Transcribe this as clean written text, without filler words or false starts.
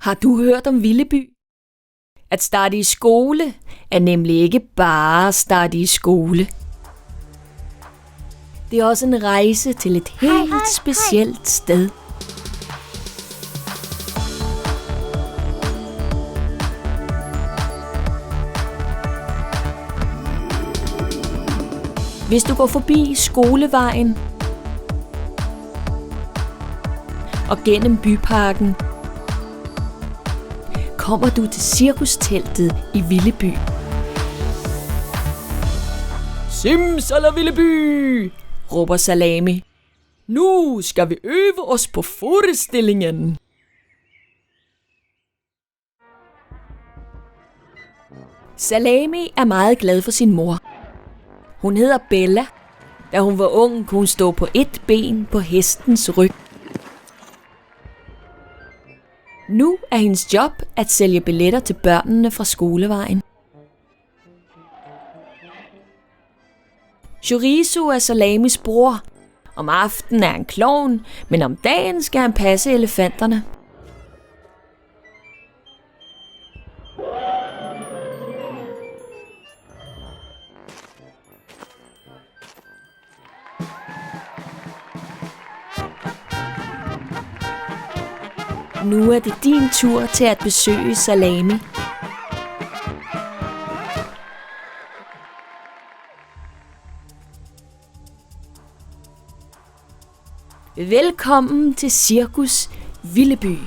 Har du hørt om Villeby? At starte i skole er nemlig ikke bare at starte i skole. Det er også en rejse til et helt specielt sted. Hvis du går forbi Skolevejen og gennem byparken, kommer du til cirkusteltet i Villeby. Simsalabilleby, råber Salami. Nu skal vi øve os på forestillingen. Salami er meget glad for sin mor. Hun hedder Bella. Da hun var ung, kunne hun stå på et ben på hestens ryg. Nu er hendes job at sælge billetter til børnene fra Skolevejen. Chorizo er Salamis bror. Om aftenen er han klovn, men om dagen skal han passe elefanterne. Nu er det din tur til at besøge Salami. Velkommen til Cirkus Villeby.